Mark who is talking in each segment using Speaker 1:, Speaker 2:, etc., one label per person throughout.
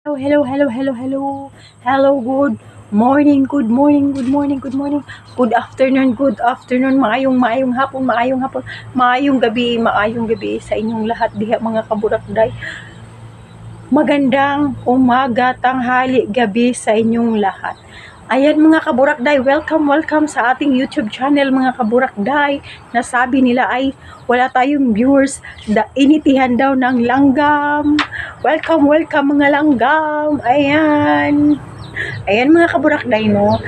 Speaker 1: Hello, hello, hello, hello, hello. Hello, good morning, good morning, good morning, good morning. Good afternoon, maayong hapon, maayong gabi sa inyong lahat diha mga kaburakday. Magandang umaga, tanghali, gabi sa inyong lahat. Ayan mga kaburakday, welcome sa ating YouTube channel mga kaburakday. Nasabi nila ay wala tayong viewers, initihan daw ng langgam. Welcome mga langgam. Ayan mga kaburakday no.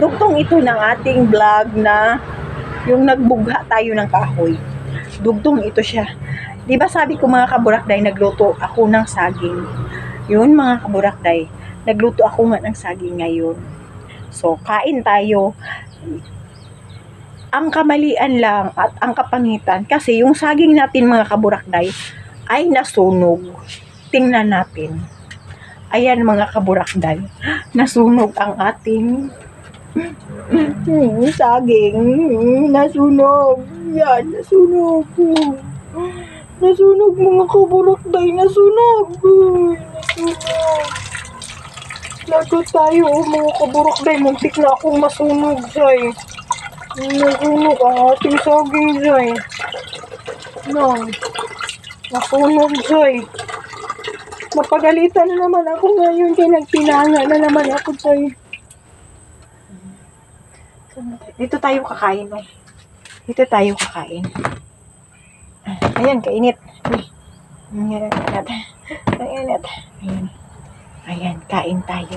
Speaker 1: Dugtong ito ng ating vlog na yung nagbugha tayo ng kahoy. Dugtong ito siya. Di ba sabi ko mga kaburakday, nagluto ako ng saging. Yun mga kaburakday, nagluto ako nga ng saging ngayon. So, kain tayo. Ang kamalian lang at ang kapangitan, kasi yung saging natin mga kaburakday ay nasunog. Tingnan natin. Ayan mga kaburakday, nasunog ang ating saging. Nasunog. Yan, nasunog. Nasunog mga kaburakday, nasunog. Nasunog. Lagot tayo mga kaburakday, muntik na akong masunog, Zay. Nasunog ang ating saging, Zay. Nasunog, Zay. Mapagalitan na naman ako ngayon, kaya nagtinanga na naman ako, Zay. Dito tayo kakain, no? Dito tayo kakain. Ayan, kainit. Kainit. Ayan, kain tayo.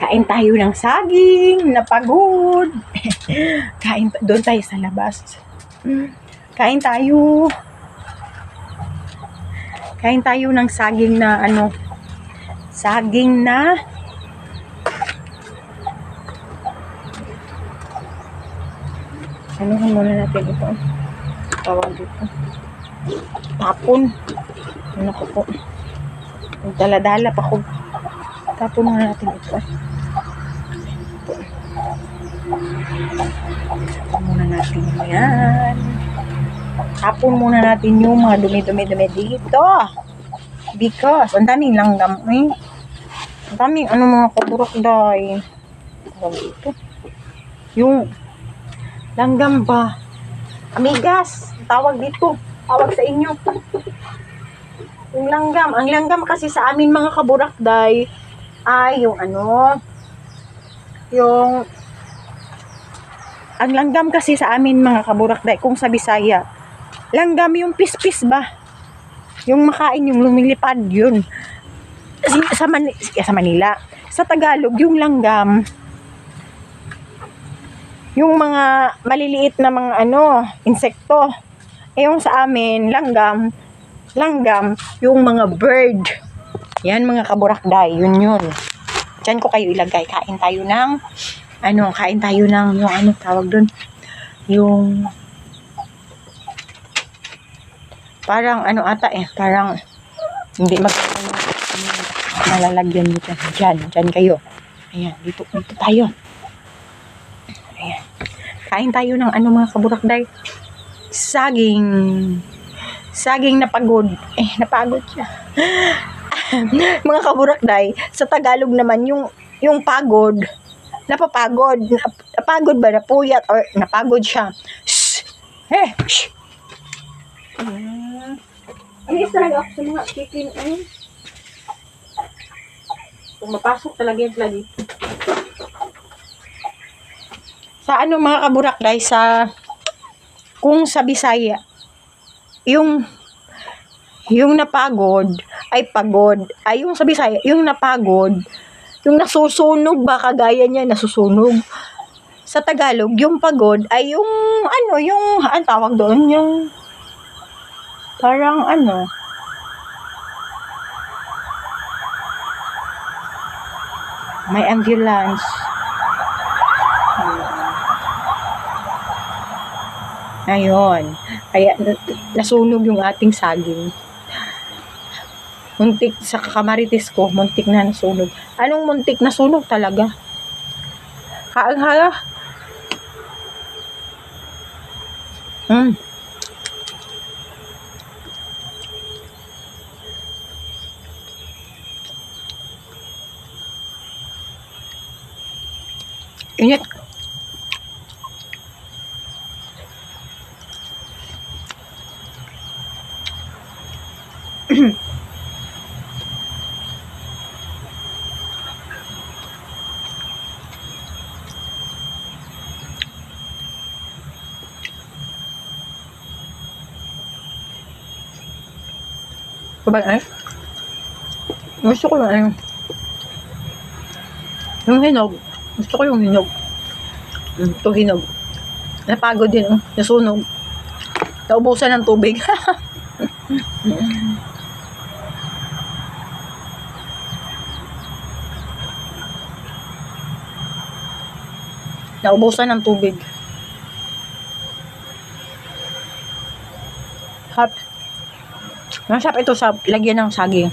Speaker 1: Kain tayo ng saging, napagod. Doon tayo sa labas. Kain tayo. Kain tayo ng saging na saging na anuhan muna natin ito. Tawag dito. Tapon. Ano ko po. Dala-dala pa ko. Tapon muna natin ito. Tapon muna natin yan. Tapon muna natin yung mga dumi-dumi dito. Because, ang daming langgam eh. Ang daming mga kaburakday. Tawag dito. Yung langgam ba? Amigas. Tawag dito. Tawag sa inyo. Yung langgam. Ang langgam kasi sa amin mga kaburakday ay ang langgam kasi sa amin mga kaburakday, kung sa Bisaya, langgam yung pispis ba? Yung makain, yung lumilipad, yun. Sa Manila. Sa Tagalog, yung langgam, yung mga maliliit na mga insekto. Yung sa amin, langgam, yung mga bird. Yan mga kaburakday, yun. Diyan ko kayo ilagay. Kain tayo ng yung tawag dun, yung parang parang hindi malalagyan dito. Diyan kayo. Ayan, dito tayo. Ayan. Kain tayo ng mga kaburakday. Saging napagod. Napagod siya. Mga kaburakday, sa Tagalog naman yung pagod, napapagod. Napagod ba? Napuyat or napagod siya. Shh! Shh! Alis talaga ako sa mga chicken. Kung mapasok talaga yan lagi. Sa mga kaburakday, kung sa Bisaya, yung napagod ay pagod. Ay yung sa Bisaya, yung napagod, yung nasusunog ba, kagaya niya nasusunog. Sa Tagalog, yung pagod ay yung ang tawag doon, yung parang may ambulance. Ayun. Kaya nasunog yung ating saging. Muntik sa kamaritis ko, muntik na nasunog. Anong muntik na sunog talaga? Hala. Init. Diba ay? Gusto ko lang yung hinog. Gusto ko yung hinog. Ito hinog. Napagod din. Nasunog. Naubusan ng tubig. Naubusan ng tubig. Hap. Masarap ito sa lagyan ng saging.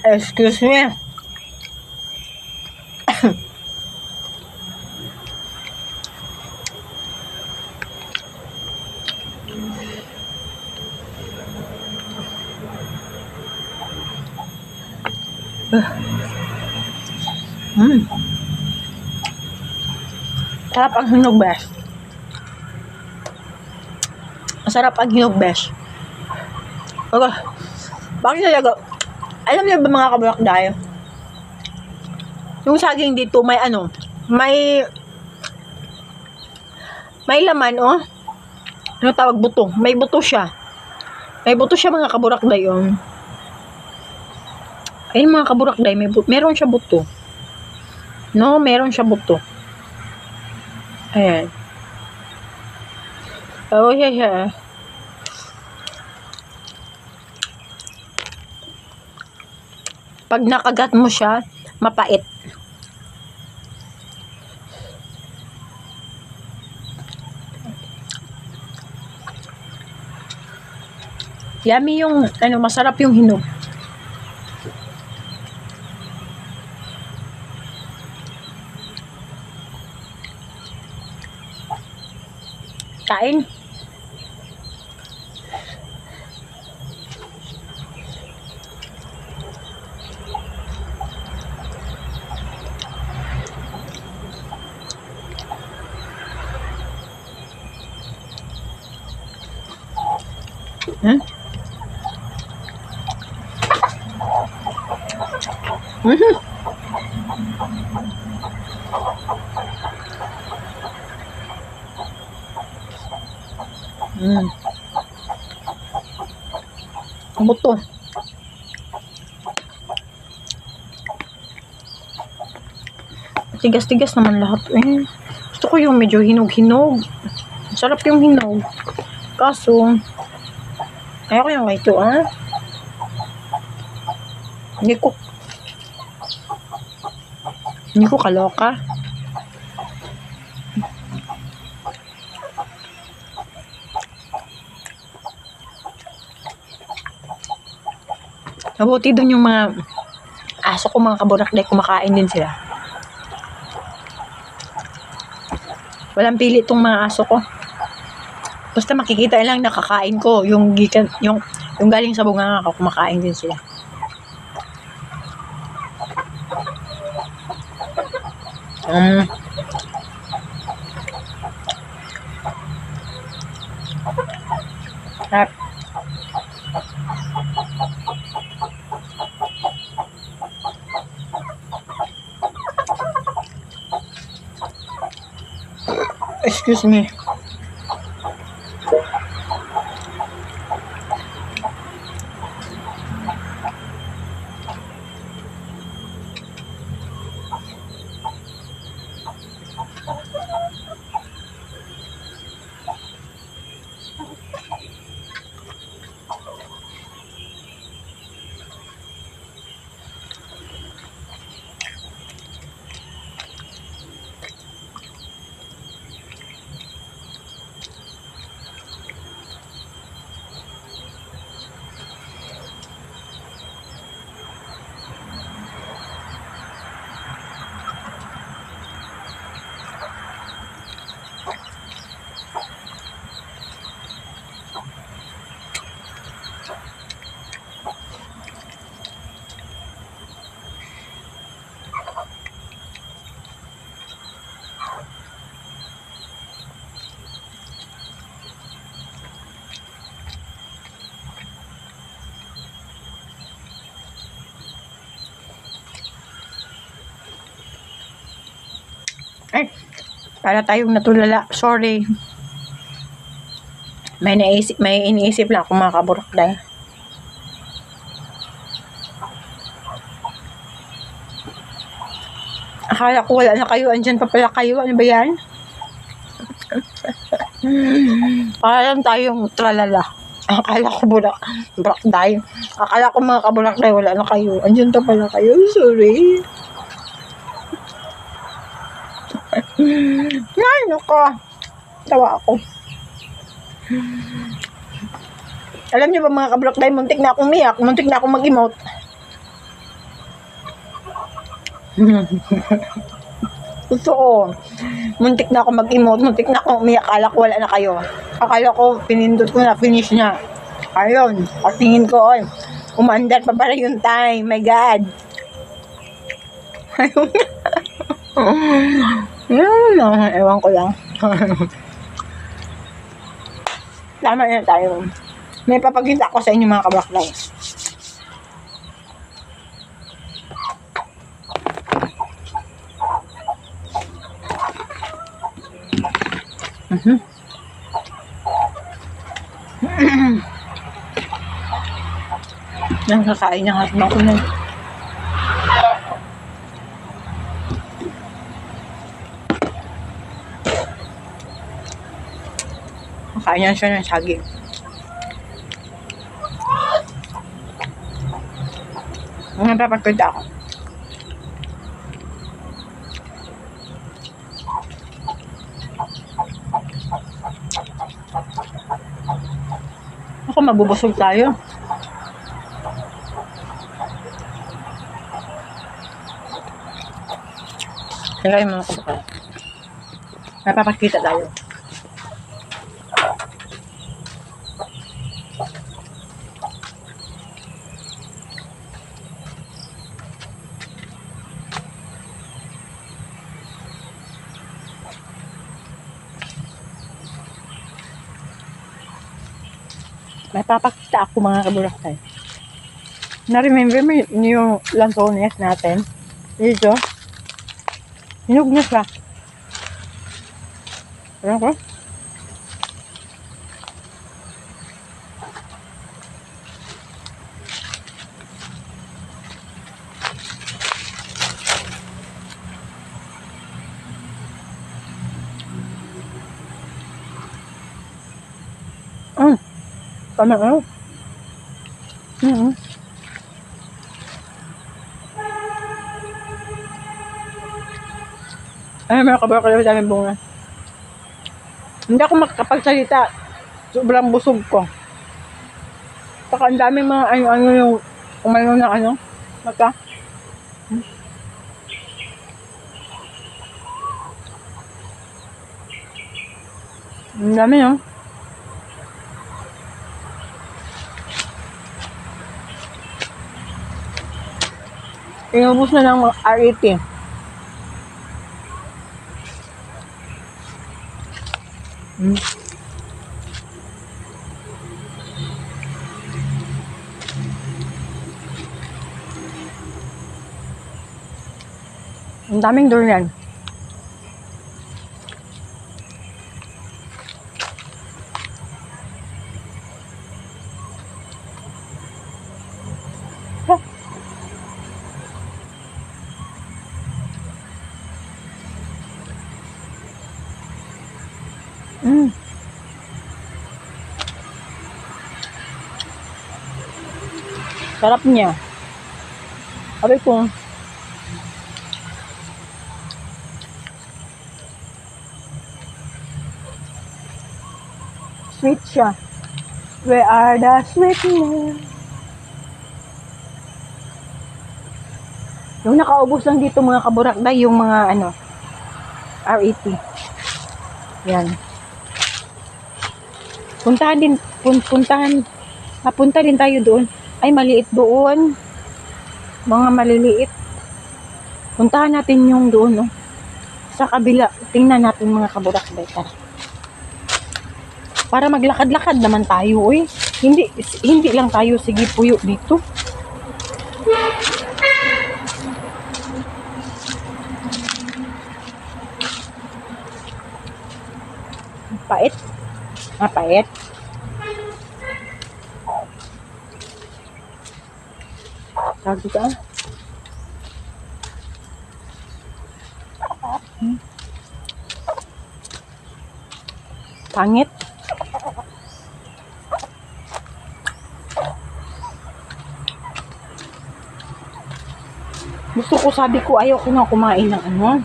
Speaker 1: Excuse me. Sarap ang hinog, besh. Masarap ang hinog, besh. Bakit talaga? Alam niyo ba mga kabulakday? Yung saging dito may may laman, oh. Ano tawag, buto? May buto siya. May buto siya, mga kaburakday, oh. Ayun, mga kaburakday, meron siya buto. No, meron siya buto. Ayan. Oh, yeah. Pag nakagat mo siya, mapait. Yummy yung, masarap yung hinog. Kain. Buto. Tigas-tigas naman lahat. Gusto ko yung medyo hinog-hinog. Sarap yung hinog. Kaso, ayaw ko yung ito, Hindi ko kaloka. Mabuti doon yung mga aso ko, mga kaburakday, kumakain din sila. Walang pili tong mga aso ko. Basta makikita lang nakakain ko, yung galing sa bunganga ko, kumakain din sila. Excuse me. Para tayong natulala. Sorry. May iniisip lang akong mga kaburakday. Akala ko wala na kayo. Andyan pa pala kayo. Ano ba yan? Parang tayong tralala. Akala ko burakday. Akala ko mga kaburakday, wala na kayo. Andyan pa pala kayo. Sorry. Ay, nako. Tawa ako. Alam niyo ba mga kaburakday, muntik na akong umiyak. Muntik na akong mag-emote. Totoo. Muntik na ako mag-emote, muntik na ako umiyak. Akala ko wala na kayo. Akala ko pinindot ko na, finish na. Ayun, at tingin ko, oy, umandar pa pala yung time. My God. Ayun. Ewan ko lang. Tama na tayo. May papagkita ko sa inyo mga kabaklay. Nang kakain ng hotdog ko na. Kakain niya siya ng saging. Mga papagkita ako. Ako mabubusog tayo. Kaya yung mga kapatid. Napapakita tayo. May papakita ako mga kaburakay. Na-remember mo yung lansones natin? Dito. Hinug na siya. Alam ko? Tama nga. Ay, mga kaburakay, daming bunga. Hindi ako makakapagsalita. Sobrang busog ko. Saka ang daming mga ano yung umano na ano. Mata. Ang dami no. Inubos na ng RET. Ang daming durian. Sarap niya. Sabi ko, sweet siya. Where are the sweetness? Yung nakaubos lang dito mga kaburakday, yung mga ano, RET. Yan. Napunta din tayo doon. Ay, maliit doon. Mga maliliit. Puntahan natin yung doon, no? Sa kabila. Tingnan natin mga kaburakday. Para maglakad-lakad naman tayo, eh. Hindi lang tayo sige puyo dito. Mapait. Mapait. Sabi ka. Pangit. Gusto ko, sabi ko, ayaw ko nga kumain ng ano.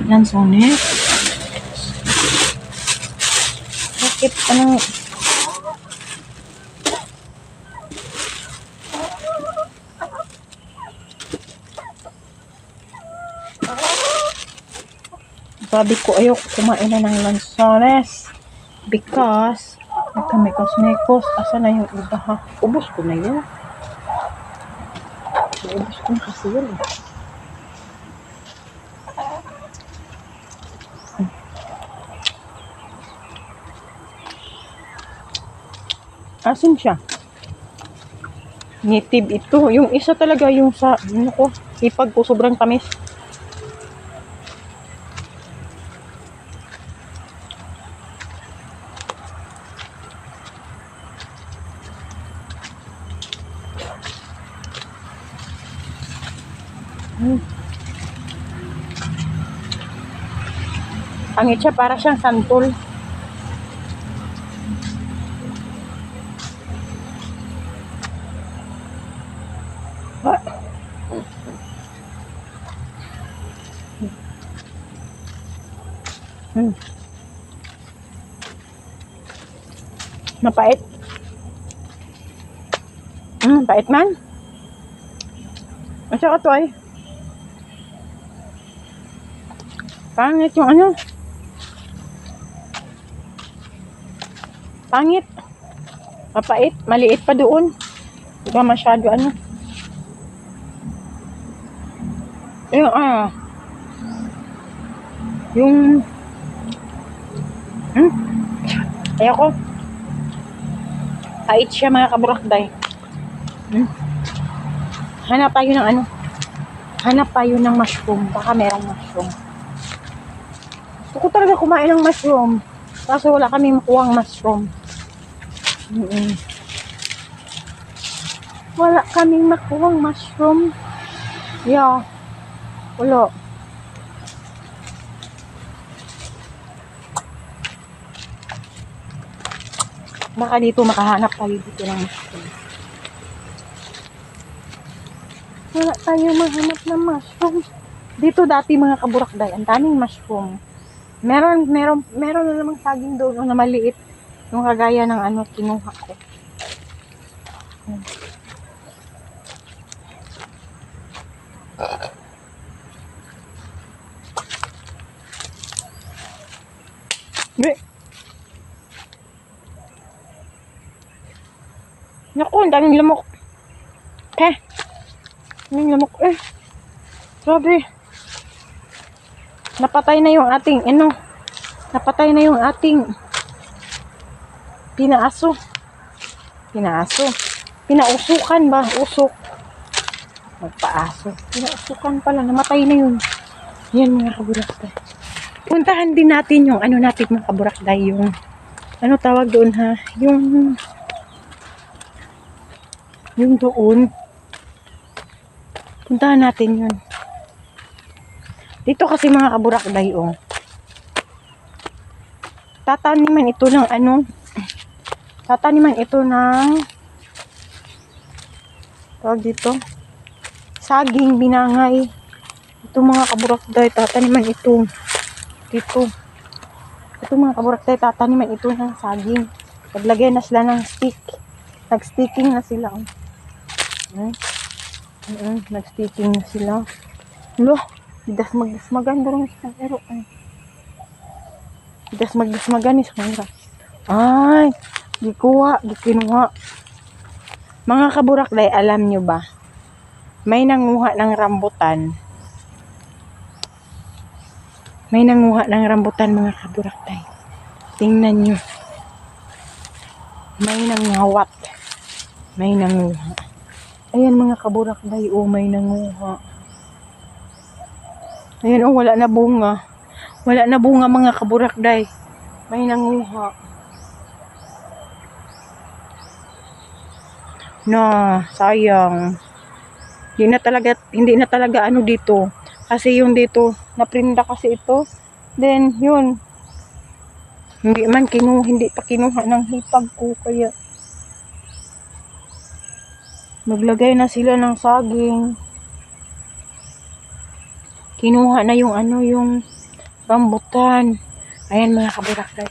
Speaker 1: Lansones. Bakit? Anong... Sabi ko, ayaw ko kumain na ng lansones. Because, nagkamekos-mekos. Asa na yung iba ha? Ubus ko na yun. Ubus ko na kasi yun. Asin siya. Native ito. Yung isa talaga yung sa, ano ko, ipag ko sobrang tamis. Pangit siya, para siyang santol. Mapait. Pait man. At saka to ay. Pangit yung ano. Pangit. Mapait. Maliit pa doon. Hindi ka masyado ano. Yung yung ayoko. Pait siya mga kaburakday. Hanap tayo ng ano. Hanap tayo ng mushroom. Baka merong mushroom. Gusto ko talaga kumain ng mushroom. Kaso wala kami makuhang mushroom. Wala kaming makuhang mushroom. Yeah. Wala. Baka dito makahanap tayo dito ng mushroom. Wala tayo mahanap ng mushroom. Dito dati mga kaburakday, ang daming mushroom. Meron na namang saging doon na maliit. Yung kagaya ng ano kinuha ko. Naku, ang daming lamok. Daming lamok Grabe. Napatay na yung ating napatay na yung ating pinausukan ba? Usok. Magpaaso. Pinausukan pala. Namatay na yun. Yan mga kaburakday. Puntahan din natin yung ano natin mga kaburakday. Yung ano tawag doon ha? Yung doon. Puntahan natin yun. Dito kasi mga kaburakday tataniman ito ng ano. Tataniman ito ng tawag dito. Saging, binangay. Ito mga kaburakday, tataniman ito. Dito. Ito mga kaburakday, tataniman ito ng saging. Naglagay na sila ng stick. Nag-sticking na sila. Nag-sticking na sila. Magdasmagan darong isang ero. Magdasmagan isang ero. Ay, gikinuha. Mga kaburakday, alam nyo ba? May nanguha ng rambutan. Mga kaburakday. Tingnan nyo. May nangawat. May nanguha. Ayan mga kaburakday, may nanguha. Ayan wala na bunga. Wala na bunga mga kaburakday. May nanguha. No, sayang. Hindi na talaga ano dito. Kasi yung dito, naprinda kasi ito. Then, yun. Hindi pa kinuha ng hipag ko. Kaya, naglagay na sila ng saging. Kinuha na yung yung rambutan. Ayan mga kaburakday.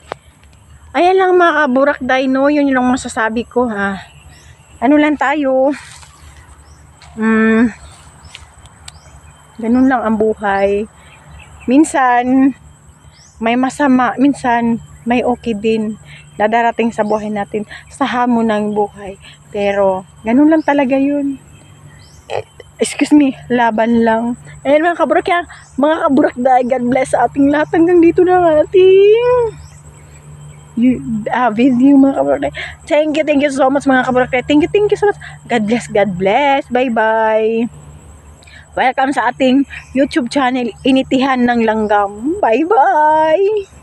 Speaker 1: Ayan lang mga kaburakday, no? Yun yung masasabi ko, ha. Ano lang tayo. Ganun lang ang buhay. Minsan, may masama. Minsan, may okay din na darating sa buhay natin. Sa hamon ng buhay. Pero, ganun lang talaga yun. Excuse me, laban lang. Ayan mga kaburakday, God bless sa ating lahat. Hanggang dito na ang ating video mga kaburakday. Thank you so much mga kaburakday. Thank you so much. God bless. Bye bye. Welcome sa ating YouTube channel, Initihan ng Langgam. Bye bye.